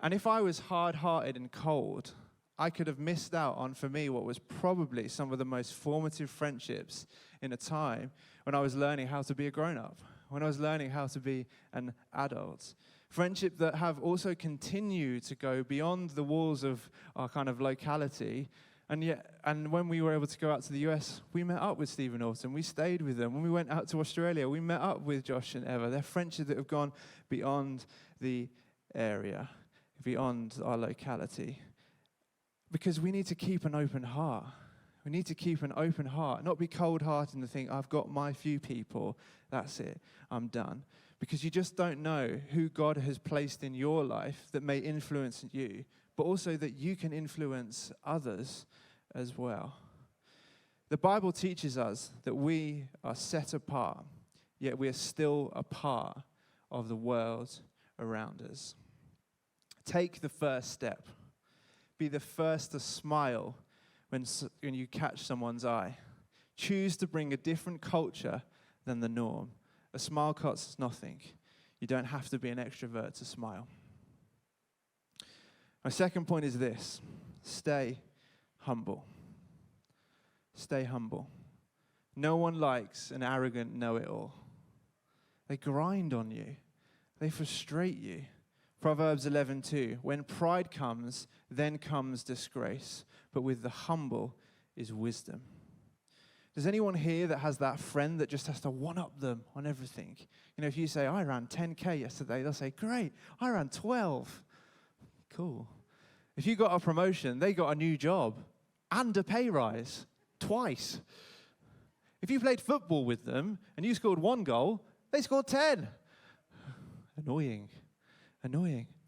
And if I was hard-hearted and cold, I could have missed out on, for me, what was probably some of the most formative friendships in a time when I was learning how to be a grown-up, when I was learning how to be an adult. Friendship that have also continued to go beyond the walls of our kind of locality. And when we were able to go out to the US, we met up with Stephen Orton. We stayed with them. When we went out to Australia, we met up with Josh and Eva. They're friendships that have gone beyond the area, beyond our locality. Because we need to keep an open heart. We need to keep an open heart, not be cold-hearted and think, I've got my few people, that's it, I'm done. Because you just don't know who God has placed in your life that may influence you, but also that you can influence others as well. The Bible teaches us that we are set apart, yet we are still a part of the world around us. Take the first step. Be the first to smile when you catch someone's eye. Choose to bring a different culture than the norm. A smile costs nothing. You don't have to be an extrovert to smile. My second point is this: stay humble. Stay humble. No one likes an arrogant know-it-all. They grind on you. They frustrate you. Proverbs 11:2, when pride comes, then comes disgrace, but with the humble is wisdom. Does anyone here that has that friend that just has to one-up them on everything? You know, if you say, I ran 10K yesterday, they'll say, great, I ran 12. Cool. If you got a promotion, they got a new job and a pay rise twice. If you played football with them and you scored 1 goal, they scored 10. Annoying.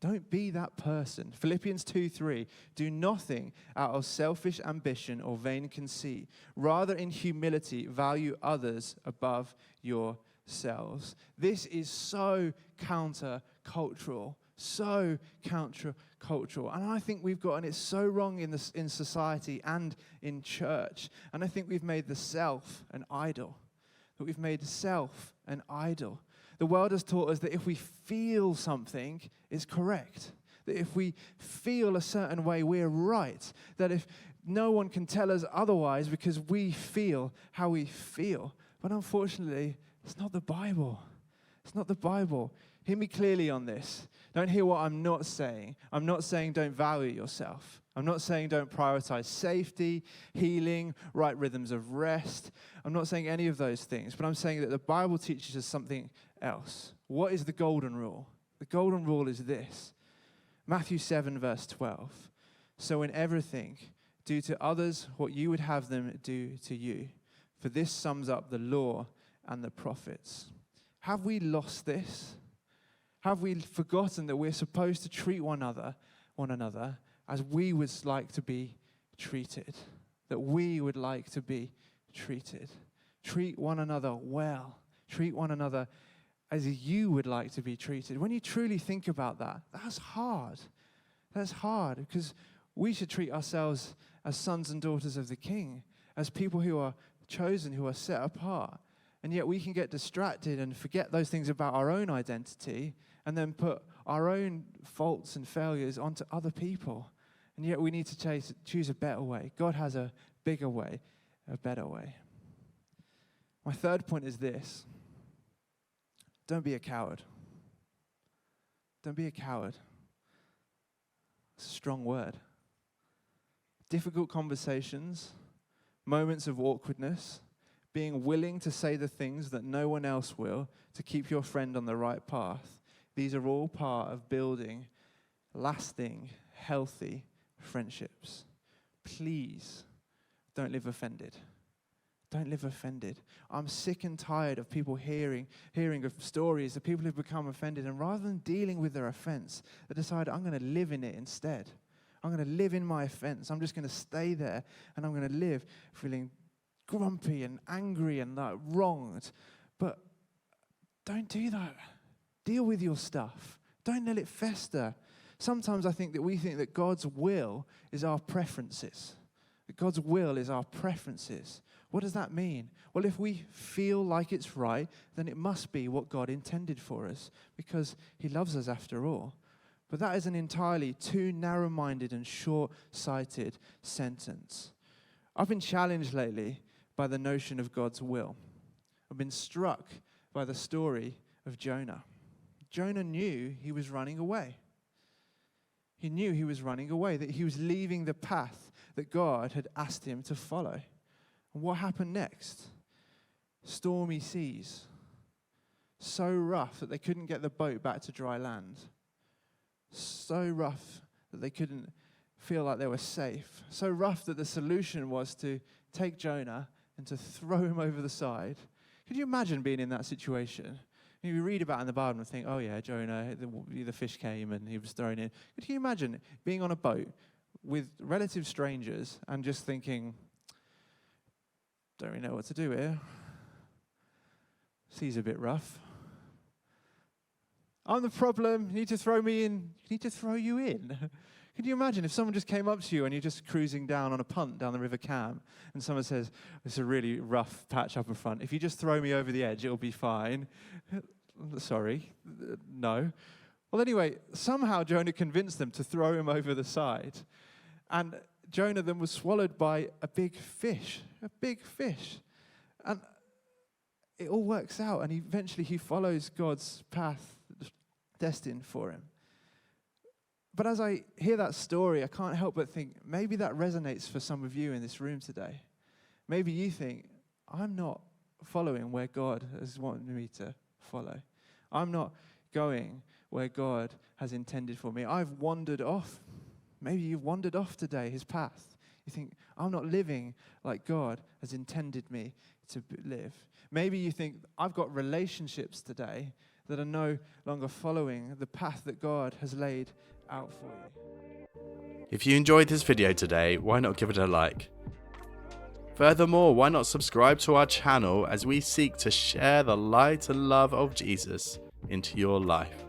Don't be that person. Philippians 2:3, do nothing out of selfish ambition or vain conceit. Rather, in humility, value others above yourselves. This is so counter-cultural. And I think we've gotten it so wrong in society and in church. And I think we've made the self an idol. The world has taught us that if we feel something, it's correct. That if we feel a certain way, we're right. That if no one can tell us otherwise because we feel how we feel. But unfortunately, it's not the Bible. It's not the Bible. Hear me clearly on this. Don't hear what I'm not saying. I'm not saying don't value yourself. I'm not saying don't prioritize safety, healing, right rhythms of rest. I'm not saying any of those things, but I'm saying that the Bible teaches us something else. What is the golden rule? The golden rule is this. Matthew 7, verse 12. So in everything, do to others what you would have them do to you. For this sums up the law and the prophets. Have we lost this? Have we forgotten that we're supposed to treat one another as we would like to be treated? That we would like to be treated. Treat one another well. Treat one another as you would like to be treated. When you truly think about that, that's hard. That's hard because we should treat ourselves as sons and daughters of the King, as people who are chosen, who are set apart. And yet we can get distracted and forget those things about our own identity and then put our own faults and failures onto other people. And yet we need to choose a better way. God has a bigger way, a better way. My third point is this. Don't be a coward. Don't be a coward. It's a strong word. Difficult conversations, moments of awkwardness, being willing to say the things that no one else will to keep your friend on the right path. These are all part of building lasting, healthy friendships. Please don't live offended. Don't live offended. I'm sick and tired of people hearing of stories of people who've become offended, and rather than dealing with their offense, they decide, I'm going to live in it instead. I'm going to live in my offense. I'm just going to stay there, and I'm going to live feeling grumpy and angry and wronged. But don't do that. Deal with your stuff. Don't let it fester. Sometimes I think that we think that God's will is our preferences. That God's will is our preferences. What does that mean? Well, if we feel like it's right, then it must be what God intended for us, because he loves us after all. But that is an entirely too narrow-minded and short-sighted sentence. I've been challenged lately by the notion of God's will. I've been struck by the story of Jonah. Jonah knew he was running away. He knew he was running away, that he was leaving the path that God had asked him to follow. And what happened next? Stormy seas. So rough that they couldn't get the boat back to dry land. So rough that they couldn't feel like they were safe. So rough that the solution was to take Jonah and to throw him over the side. Could you imagine being in that situation? You read about it in the Bible and think, oh yeah, Jonah, the fish came and he was thrown in. Could you imagine being on a boat with relative strangers and just thinking, don't really know what to do here. Sea's a bit rough. I'm the problem. You need to throw me in. You need to throw you in. Can you imagine if someone just came up to you and you're just cruising down on a punt down the River Cam and someone says, it's a really rough patch up in front. If you just throw me over the edge, it'll be fine. Sorry. No. Well, anyway, somehow Jonah convinced them to throw him over the side. And Jonah then was swallowed by a big fish. A big fish. And it all works out. And eventually he follows God's path destined for him. But as I hear that story, I can't help but think, maybe that resonates for some of you in this room today. Maybe you think, I'm not following where God has wanted me to follow. I'm not going where God has intended for me. I've wandered off. Maybe you've wandered off today, his path. You think, I'm not living like God has intended me to live. Maybe you think, I've got relationships today that are no longer following the path that God has laid out for you. If you enjoyed this video today, why not give it a like? Furthermore, why not subscribe to our channel as we seek to share the light and love of Jesus into your life?